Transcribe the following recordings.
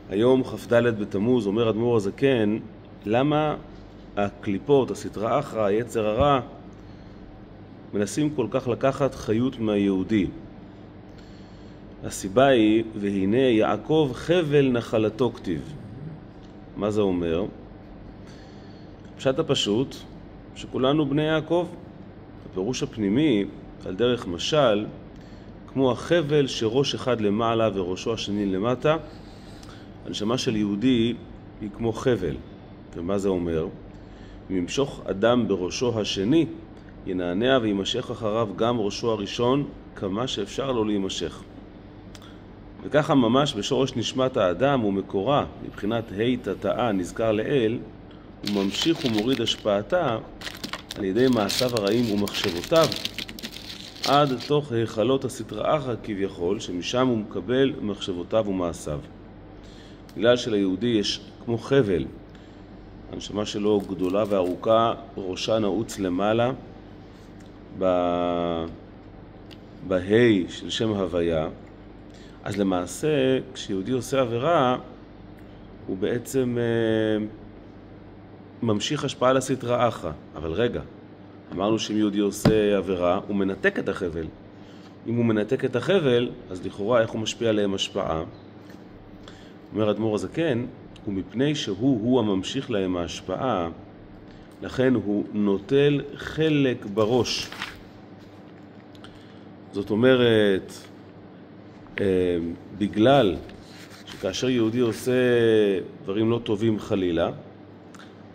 היום כ"ד בתמוז, אומר אדמו"ר הזקן, למה הקליפות, הסטרא אחרא, היצר הרע, מנסים כל כך לקחת חיות מהיהודי? הסיבה היא, והנה יעקב חבל נחלתו כתיב. מה זה אומר? פשט הפשוט, שכולנו בני יעקב. הפירוש הפנימי, על דרך משל, כמו החבל שראש אחד למעלה וראשו השני למטה, הנשמה של יהודי היא כמו חבל. ומה זה אומר? אם ימשוך אדם בראשו השני, ינענע וימשך אחריו גם ראשו הראשון, כמה שאפשר לו להימשך. וככה ממש בשורש נשמת האדם ומקורה, מבחינת תתאה נזכר לאל, הוא ממשיך ומוריד השפעתה על ידי מעשיו הרעים ומחשבותיו, עד תוך היכלות הסטרא אחרא כביכול, שמשם הוא מקבל מחשבותיו ומעשיו. בגלל שליהודי יש כמו חבל, הנשמה שלו גדולה וארוכה, ראשה נעוץ למעלה, בהי של שם הוויה. אז למעשה, כשיהודי עושה עבירה, הוא בעצם ממשיך השפעה לסטרא אחרא. אבל רגע, אמרנו שאם יהודי עושה עבירה, הוא מנתק את החבל. אם הוא מנתק את החבל, אז לכאורה איך הוא משפיע עליהם השפעה? אומר אדמו"ר הזקן, ומפני שהוא הממשיך להם ההשפעה, לכן הוא נוטל חלק בראש. זאת אומרת, בגלל שכאשר יהודי עושה דברים לא טובים חלילה,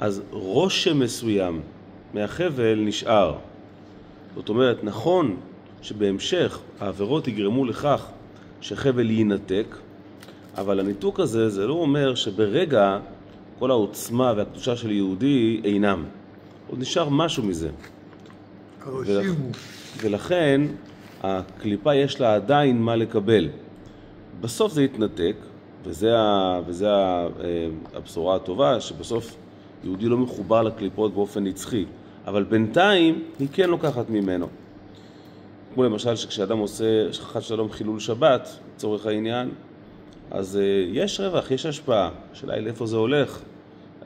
אז רושם מסוים מהחבל נשאר. זאת אומרת, נכון שבהמשך העבירות יגרמו לכך שחבל ינתק, אבל הניתוק הזה זה לא אומר שברגע כל העוצמה והקדושה של יהודי אינם. עוד נשאר משהו מזה. ולכן הקליפה יש לה עדיין מה לקבל. בסוף זה יתנתק, וזה הבשורה הטובה, שבסוף יהודי לא מחובר לקליפות באופן נצחי. אבל בינתיים היא כן לוקחת ממנו. כמו למשל שכשאדם עושה חס ושלום חילול שבת, לצורך העניין, אז יש רווח, יש השפעה. השאלה היא לאיפה זה הולך,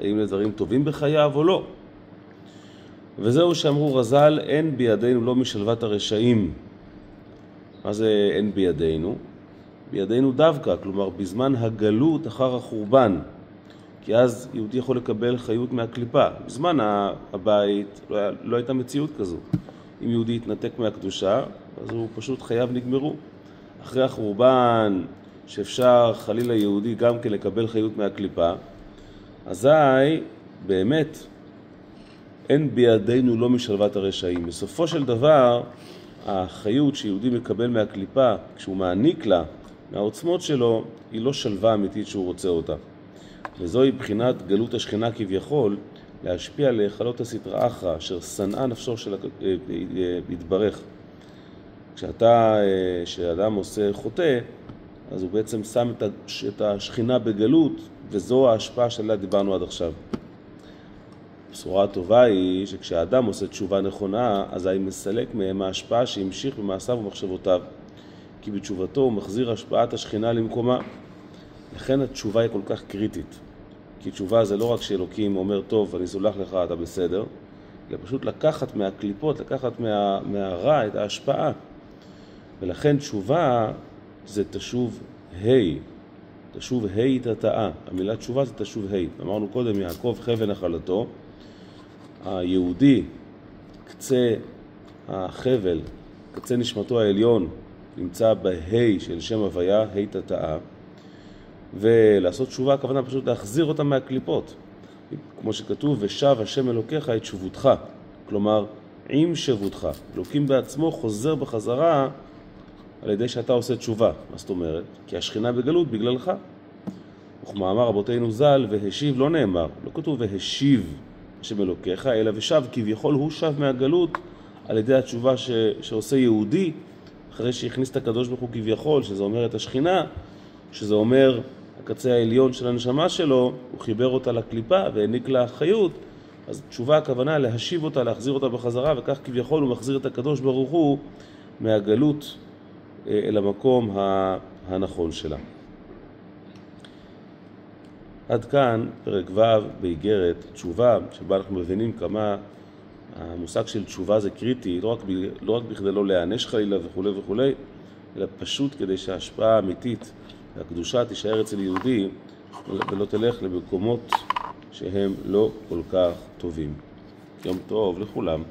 האם לדברים טובים בחייו או לא. וזהו שאמרו רז"ל, אין בידינו לא משלוות הרשעים. מה זה אין בידינו? בידינו דווקא, כלומר בזמן הגלות אחר החורבן. כי אז יהודי יכול לקבל חיות מהקליפה. בזמן הבית לא הייתה מציאות כזו. אם יהודי יתנתק מהקדושה, אז הוא פשוט חייו נגמרו. אחרי החורבן, שאפשר חלילה יהודי גם כן לקבל חיות מהקליפה, אזי באמת אין בידינו לא משלוות הרשעים. בסופו של דבר, החיות שיהודי מקבל מהקליפה, כשהוא מעניק לה מהעוצמות שלו, היא לא שלווה אמיתית שהוא רוצה אותה. וזוהי בחינת גלות השכינה כביכול, להשפיע על היכלות הסטרא אחרא, אשר שנאה נפשו של יתברך. כשאדם עושה חוטא, אז הוא בעצם שם את השכינה בגלות, וזו ההשפעה שלה דיברנו עד עכשיו. הבשורה הטובה היא שכשהאדם עושה תשובה נכונה, אז היא מסלק מהם ההשפעה שהמשיך במעשיו ומחשבותיו, כי בתשובתו הוא מחזיר השפעת השכינה למקומה. לכן התשובה היא כל כך קריטית, כי תשובה זה לא רק שאלוקים אומר טוב אני סולח לך אתה בסדר, אלא פשוט לקחת מהקליפות, לקחת מהרע את ההשפעה. ולכן תשובה זה תשוב תשוב תתאה. המילה תשובה זה תשוב אמרנו קודם, יעקב חבל נחלתו. היהודי, קצה החבל, קצה נשמתו העליון, נמצא בהי של שם הוויה, תתאה. ולעשות תשובה, הכוונה פשוט להחזיר אותה מהקליפות. כמו שכתוב, ושב השם אלוקיך את שבותך. כלומר, עם שבותך. אלוקים בעצמו חוזר בחזרה על ידי שאתה עושה תשובה. מה זאת אומרת? כי השכינה בגלות בגללך. וכמאמר רבותינו ז"ל, והשיב לא נאמר. לא כתוב והשיב השם אלוקיך, אלא ושב כביכול הוא שב מהגלות על ידי התשובה שעושה יהודי, אחרי שהכניס את הקדוש ברוך הוא כביכול, שזה אומר את השכינה, שזה אומר הקצה העליון של הנשמה שלו, הוא חיבר אותה לקליפה והעניק לה חיות. אז תשובה הכוונה להשיב אותה, להחזיר אותה בחזרה, וכך כביכול הוא מחזיר את הקדוש ברוך הוא מהגלות אל המקום הנכון שלה. עד כאן פרק ו' באיגרת תשובה, שבה אנחנו מבינים כמה המושג של תשובה זה קריטי, לא רק בכדי לא להיענש חלילה וכו' וכו', אלא פשוט כדי שההשפעה האמיתית והקדושה תישאר אצל יהודי ולא תלך למקומות שהם לא כל כך טובים. יום טוב לכולם.